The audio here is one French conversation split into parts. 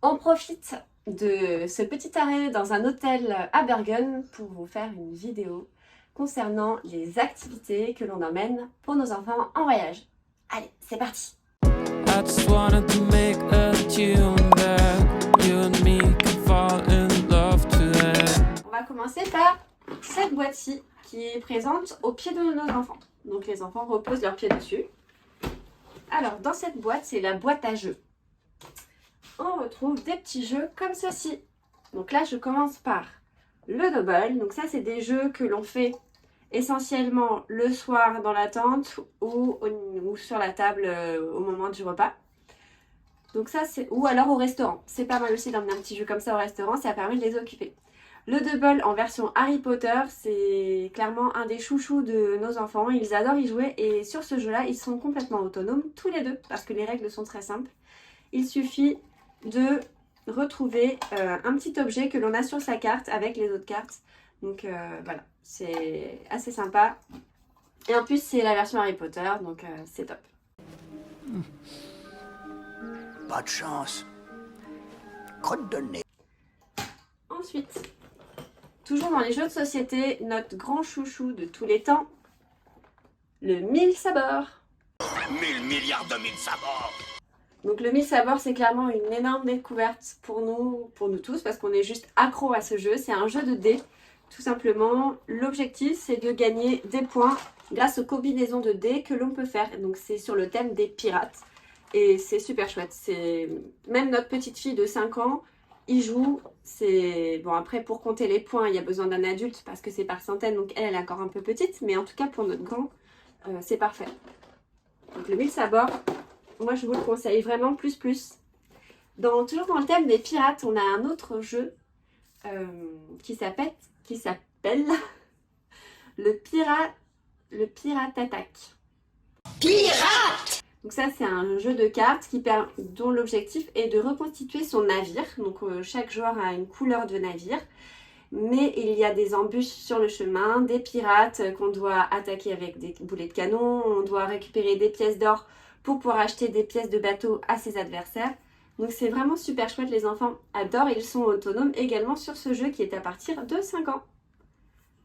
On profite de ce petit arrêt dans un hôtel à Bergen pour vous faire une vidéo concernant les activités que l'on emmène pour nos enfants en voyage. Allez, c'est parti! I just wanted to make a tune that you and me can fall in love today. On va commencer par cette boîte-ci qui est présente au pied de nos enfants. Donc les enfants reposent leurs pieds dessus. Alors dans cette boîte, c'est la boîte à jeux. On retrouve des petits jeux comme ceci. Donc là, je commence par le double. Donc ça, c'est des jeux que l'on fait essentiellement le soir dans la tente ou sur la table au moment du repas. Donc ça, c'est ou alors au restaurant. C'est pas mal aussi d'emmener un petit jeu comme ça au restaurant, ça permet de les occuper. Le double en version Harry Potter, c'est clairement un des chouchous de nos enfants. Ils adorent y jouer et sur ce jeu-là, ils sont complètement autonomes tous les deux parce que les règles sont très simples. Il suffit de retrouver un petit objet que l'on a sur sa carte avec les autres cartes. Donc voilà, c'est assez sympa. Et en plus, c'est la version Harry Potter, donc c'est top. Pas de chance. Crotte de nez. Ensuite, toujours dans les jeux de société, notre grand chouchou de tous les temps, le 1000 sabords. 1000 milliards de 1000 sabords. Donc le 1000 sabords, c'est clairement une énorme découverte pour nous tous, parce qu'on est juste accro à ce jeu. C'est un jeu de dés, tout simplement. L'objectif, c'est de gagner des points grâce aux combinaisons de dés que l'on peut faire. Donc c'est sur le thème des pirates. Et c'est super chouette. C'est même notre petite fille de 5 ans y joue. C'est bon, après pour compter les points, il y a besoin d'un adulte parce que c'est par centaines, donc elle est encore un peu petite, mais en tout cas pour notre grand, c'est parfait. Donc le 1000 sabords, moi je vous le conseille vraiment plus. Toujours dans le thème des pirates, on a un autre jeu qui s'appelle le Pirate Attack. Pirate! Donc ça, c'est un jeu de cartes dont l'objectif est de reconstituer son navire. Donc chaque joueur a une couleur de navire. Mais il y a des embûches sur le chemin, des pirates qu'on doit attaquer avec des boulets de canon. On doit récupérer des pièces d'or pour pouvoir acheter des pièces de bateau à ses adversaires. Donc c'est vraiment super chouette, les enfants adorent. Ils sont autonomes également sur ce jeu qui est à partir de 5 ans.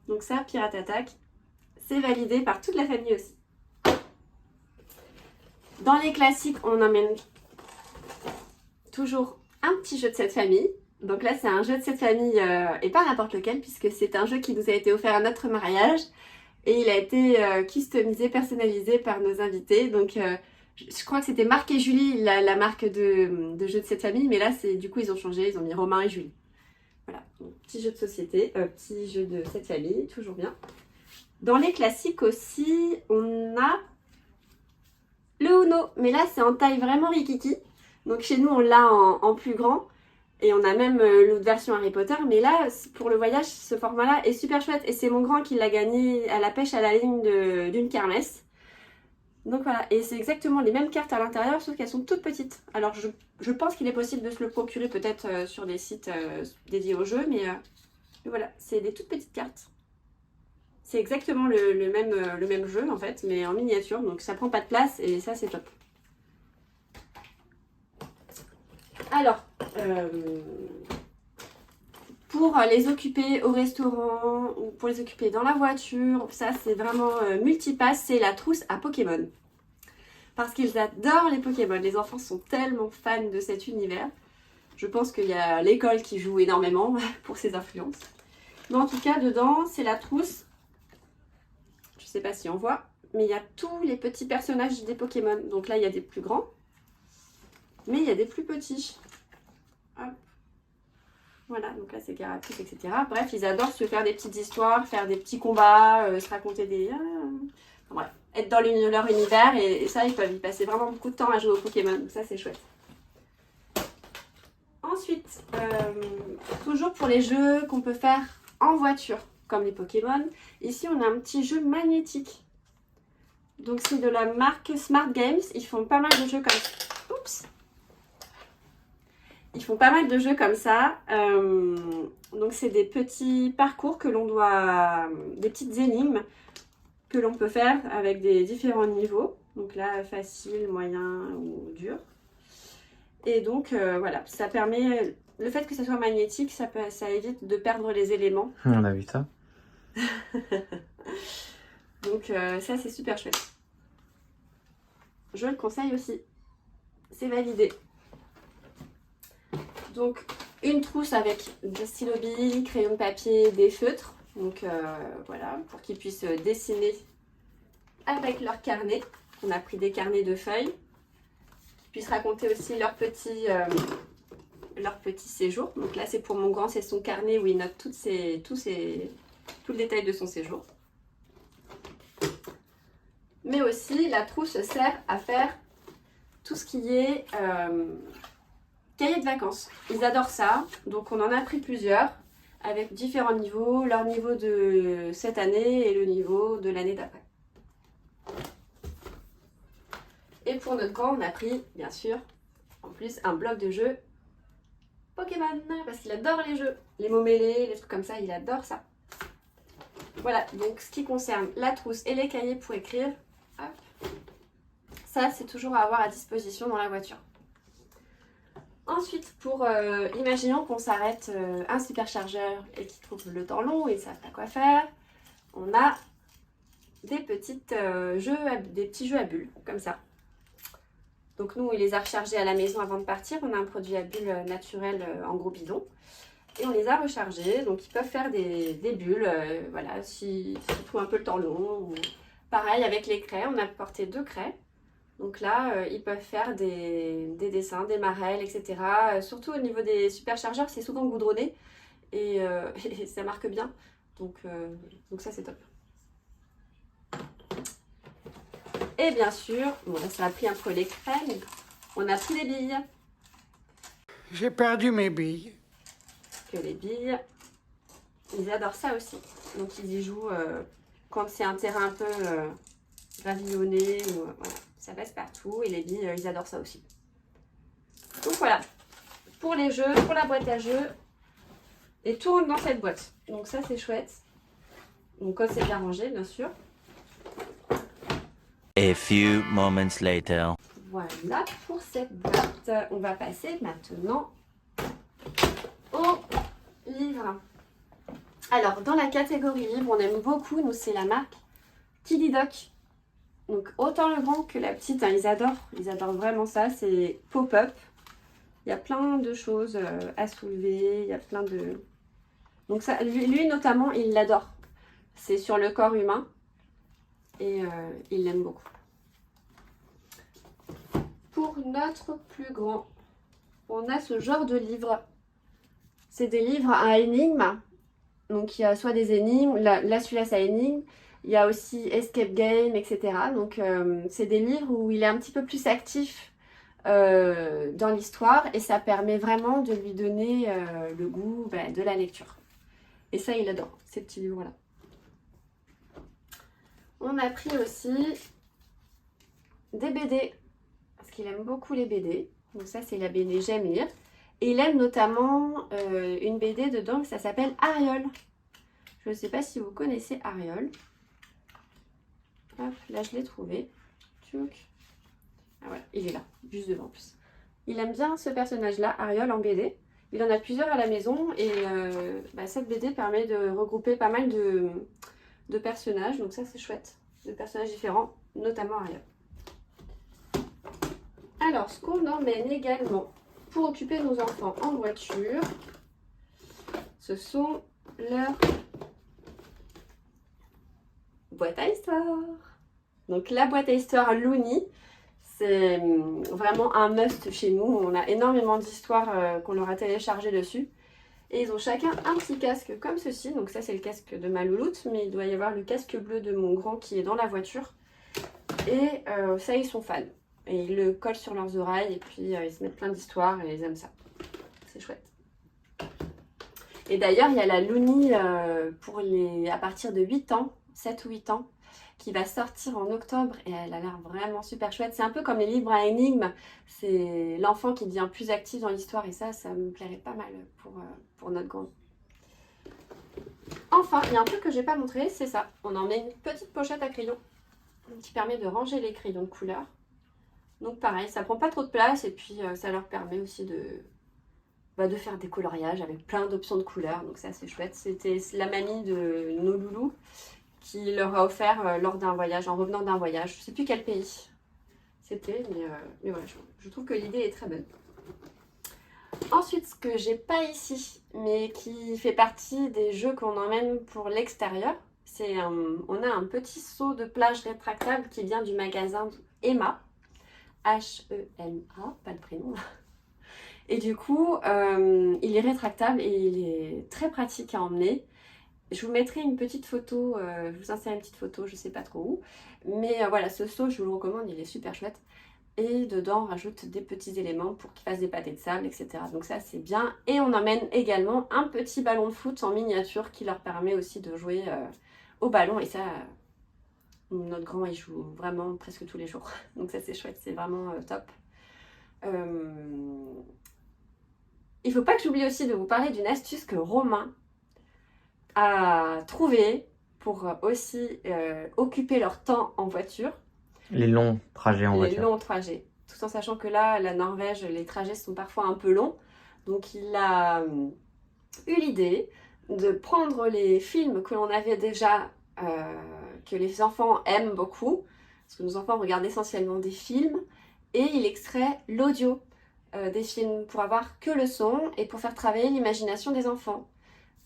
Donc ça, Pirate Attack, c'est validé par toute la famille aussi. Dans les classiques, on emmène toujours un petit jeu de cette famille. Donc là, c'est un jeu de cette famille et pas n'importe lequel, puisque c'est un jeu qui nous a été offert à notre mariage. Et il a été customisé, personnalisé par nos invités. Donc je crois que c'était Marc et Julie, la marque de jeu de cette famille. Mais là, du coup, ils ont changé, ils ont mis Romain et Julie. Voilà, donc, petit jeu de société, petit jeu de cette famille, toujours bien. Dans les classiques aussi, on a le Uno, mais là c'est en taille vraiment rikiki. Donc chez nous on l'a en plus grand. Et on a même l'autre version Harry Potter. Mais là, pour le voyage, ce format-là est super chouette. Et c'est mon grand qui l'a gagné à la pêche à la ligne d'une kermesse. Donc voilà, et c'est exactement les mêmes cartes à l'intérieur, sauf qu'elles sont toutes petites. Alors je pense qu'il est possible de se le procurer peut-être sur des sites dédiés au jeu. Mais voilà, c'est des toutes petites cartes. C'est exactement le même jeu en fait, mais en miniature, donc ça prend pas de place et ça c'est top. Alors, pour les occuper au restaurant ou pour les occuper dans la voiture, ça c'est vraiment multipass, c'est la trousse à Pokémon. Parce qu'ils adorent les Pokémon, les enfants sont tellement fans de cet univers. Je pense qu'il y a l'école qui joue énormément pour ses influences. Mais en tout cas, dedans, c'est la trousse. Je sais pas si on voit, mais il y a tous les petits personnages des Pokémon. Donc là, il y a des plus grands, mais il y a des plus petits. Hop. Voilà, donc là, c'est Carapuce, etc. Bref, ils adorent se faire des petites histoires, faire des petits combats, se raconter des... Enfin, bref, être dans leur univers. Et ça, ils peuvent y passer vraiment beaucoup de temps à jouer aux Pokémon. Donc ça, c'est chouette. Ensuite, toujours pour les jeux qu'on peut faire en voiture, comme les Pokémon. Ici, on a un petit jeu magnétique. Donc, c'est de la marque Smart Games. Ils font pas mal de jeux comme ça. Oups! Ils font pas mal de jeux comme ça. Donc, c'est des petits parcours que l'on doit... Des petites énigmes que l'on peut faire avec des différents niveaux. Donc là, facile, moyen ou dur. Et donc voilà, ça permet, le fait que ça soit magnétique, ça évite de perdre les éléments. On a vu ça. Donc ça c'est super chouette. Je le conseille aussi. C'est validé. Donc une trousse avec des stylos billes, crayons de papier, des feutres. Donc voilà, pour qu'ils puissent dessiner avec leur carnet. On a pris des carnets de feuilles. Qu'ils puissent raconter aussi leur petit séjour. Donc là c'est pour mon grand, c'est son carnet où il note tout le détail de son séjour. Mais aussi la trousse sert à faire tout ce qui est cahier de vacances. Ils adorent ça, donc on en a pris plusieurs avec différents niveaux, leur niveau de cette année et le niveau de l'année d'après. Et pour notre grand, on a pris, bien sûr, en plus un bloc de jeux Pokémon, parce qu'il adore les jeux, les mots mêlés, les trucs comme ça, il adore ça. Voilà, donc ce qui concerne la trousse et les cahiers pour écrire, hop, ça c'est toujours à avoir à disposition dans la voiture. Ensuite, imaginons qu'on s'arrête un superchargeur et qu'ils trouvent le temps long et ne savent pas quoi faire, on a des petits jeux à bulles, comme ça. Donc nous, on les a rechargés à la maison avant de partir. On a un produit à bulles naturel en gros bidon. Et on les a rechargés. Donc ils peuvent faire des bulles, voilà, s'ils trouvent un peu le temps long. Ou... Pareil avec les craies, on a porté 2 craies. Donc là, ils peuvent faire des dessins, des marelles, etc. Surtout au niveau des superchargeurs, c'est souvent goudronné. Et ça marque bien. Donc ça, c'est top. Et bien sûr, bon là ça a pris un peu les crèmes, on a pris les billes. J'ai perdu mes billes. Que les billes, ils adorent ça aussi. Donc ils y jouent quand c'est un terrain un peu gravillonné, voilà, ça passe partout. Et les billes, ils adorent ça aussi. Donc voilà, pour les jeux, pour la boîte à jeux, et tout rentre dans cette boîte. Donc ça c'est chouette. Donc quand c'est bien rangé, bien sûr. A few moments later. Voilà pour cette boîte. On va passer maintenant au livre. Alors, dans la catégorie livre, on aime beaucoup, nous, c'est la marque Kiddy-Doc. Donc, autant le grand que la petite, hein, ils adorent vraiment ça. C'est pop-up. Il y a plein de choses à soulever, il y a plein de... Donc, ça, lui notamment, il l'adore. C'est sur le corps humain. Et il l'aime beaucoup. Pour notre plus grand, on a ce genre de livre. C'est des livres à énigmes. Donc il y a soit des énigmes, là celui-là c'est énigme. Il y a aussi escape game, etc. Donc c'est des livres où il est un petit peu plus actif dans l'histoire. Et ça permet vraiment de lui donner le goût de la lecture. Et ça il adore, ces petits livres-là. On a pris aussi des BD, parce qu'il aime beaucoup les BD. Donc ça, c'est la BD J'aime lire. Et il aime notamment une BD dedans, ça s'appelle Ariol. Je ne sais pas si vous connaissez Ariol. Hop, là, je l'ai trouvé. Tchouk. Ah voilà, il est là, juste devant en plus. Il aime bien ce personnage-là, Ariol, en BD. Il en a plusieurs à la maison. Et cette BD permet de regrouper pas mal de personnages, donc ça c'est chouette, de personnages différents, notamment Ariel. Alors, ce qu'on emmène également pour occuper nos enfants en voiture, ce sont leurs boîtes à histoire. Donc la boîte à histoire Looney, c'est vraiment un must chez nous. On a énormément d'histoires qu'on leur a téléchargées dessus. Et ils ont chacun un petit casque comme ceci. Donc ça c'est le casque de ma louloute, mais il doit y avoir le casque bleu de mon grand qui est dans la voiture. Et ça ils sont fans. Et ils le collent sur leurs oreilles et puis ils se mettent plein d'histoires et ils aiment ça. C'est chouette. Et d'ailleurs il y a la Looney à partir de 8 ans, 7 ou 8 ans, qui va sortir en octobre et elle a l'air vraiment super chouette. C'est un peu comme les livres à énigmes, c'est l'enfant qui devient plus actif dans l'histoire et ça me plairait pas mal pour notre grande. Enfin, il y a un truc que je n'ai pas montré, c'est ça. On en met une petite pochette à crayons qui permet de ranger les crayons de couleur. Donc pareil, ça prend pas trop de place et puis ça leur permet aussi de faire des coloriages avec plein d'options de couleurs. Donc ça c'est chouette. C'était la mamie de nos loulous qui leur a offert lors d'un voyage, en revenant d'un voyage. Je sais plus quel pays c'était, mais voilà, je trouve que l'idée est très bonne. Ensuite, ce que j'ai pas ici, mais qui fait partie des jeux qu'on emmène pour l'extérieur, on a un petit seau de plage rétractable qui vient du magasin Emma, H-E-M-A, pas le prénom. Et du coup, il est rétractable et il est très pratique à emmener. Je vous mettrai une petite photo, je vous insérerai une petite photo, je sais pas trop où. Mais voilà, ce seau, je vous le recommande, il est super chouette. Et dedans, on rajoute des petits éléments pour qu'il fasse des pâtés de sable, etc. Donc ça, c'est bien. Et on emmène également un petit ballon de foot en miniature qui leur permet aussi de jouer au ballon. Et ça, notre grand, il joue vraiment presque tous les jours. Donc ça, c'est chouette, c'est vraiment top. Il ne faut pas que j'oublie aussi de vous parler d'une astuce que Romain a trouvée pour aussi occuper leur temps en voiture. Les longs trajets en voiture. Les longs trajets. Tout en sachant que là, la Norvège, les trajets sont parfois un peu longs. Donc il a eu l'idée de prendre les films que l'on avait déjà, que les enfants aiment beaucoup, parce que nos enfants regardent essentiellement des films, et il extrait l'audio des films pour avoir que le son et pour faire travailler l'imagination des enfants.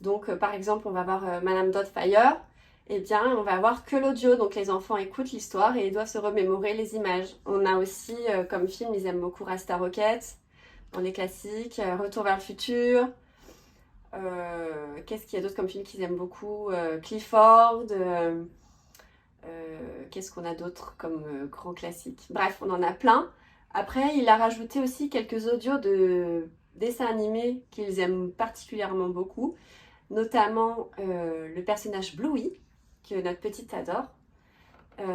Donc par exemple, on va voir Madame Doubtfire, eh bien on va avoir que l'audio, donc les enfants écoutent l'histoire et ils doivent se remémorer les images. On a aussi comme film, ils aiment beaucoup Rasta Rocket, dans les classiques, Retour vers le futur, qu'est-ce qu'il y a d'autre comme film qu'ils aiment beaucoup, Clifford, qu'est-ce qu'on a d'autre comme grand classique. Bref, on en a plein. Après, il a rajouté aussi quelques audios de dessins animés qu'ils aiment particulièrement beaucoup, notamment le personnage Bluey, que notre petite adore.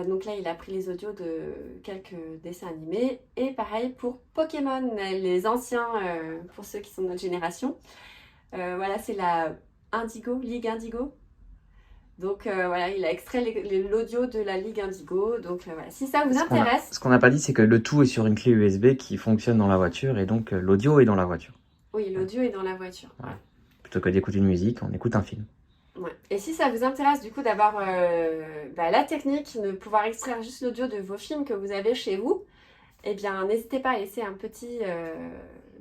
Donc là, il a pris les audios de quelques dessins animés. Et pareil pour Pokémon, les anciens, pour ceux qui sont de notre génération. Voilà, c'est la Ligue Indigo. Donc voilà, il a extrait l'audio de la Ligue Indigo. Donc voilà, si ça vous intéresse... Ce qu'on n'a pas dit, c'est que le tout est sur une clé USB qui fonctionne dans la voiture et donc l'audio est dans la voiture. Oui, l'audio est dans la voiture. Ouais. Plutôt que d'écouter une musique, on écoute un film. Ouais. Et si ça vous intéresse du coup d'avoir la technique de pouvoir extraire juste l'audio de vos films que vous avez chez vous, eh bien n'hésitez pas à laisser un petit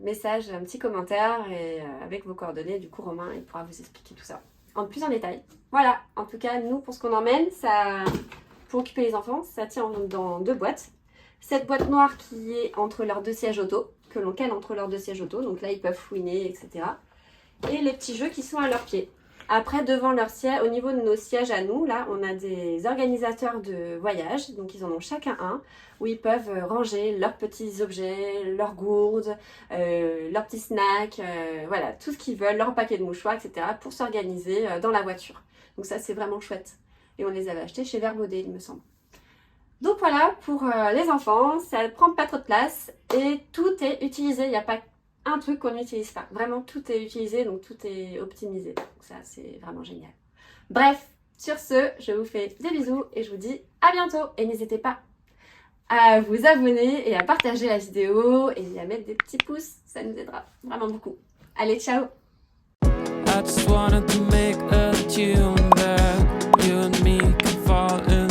message, un petit commentaire et avec vos coordonnées. Du coup, Romain, il pourra vous expliquer tout ça plus en détail. Voilà, en tout cas, nous, pour ce qu'on emmène, ça, pour occuper les enfants, ça tient dans 2 boîtes. Cette boîte noire qui est entre leurs 2 sièges auto, que l'on cale entre leurs 2 sièges auto, donc là, ils peuvent fouiner, etc. Et les petits jeux qui sont à leurs pieds. Après, devant leur siège, au niveau de nos sièges à nous, là, on a des organisateurs de voyage, donc ils en ont chacun un, où ils peuvent ranger leurs petits objets, leurs gourdes, leurs petits snacks, voilà, tout ce qu'ils veulent, leur paquet de mouchoirs, etc., pour s'organiser dans la voiture. Donc ça, c'est vraiment chouette. Et on les avait achetés chez Verbaudet, il me semble. Donc voilà, pour les enfants, ça ne prend pas trop de place et tout est utilisé, il n'y a pas un truc qu'on n'utilise pas. Vraiment, tout est utilisé, donc tout est optimisé. Donc ça, c'est vraiment génial. Bref, sur ce, je vous fais des bisous et je vous dis à bientôt. Et n'hésitez pas à vous abonner et à partager la vidéo et à mettre des petits pouces. Ça nous aidera vraiment beaucoup. Allez, ciao! I just wanted to make a tune that you and me can fall in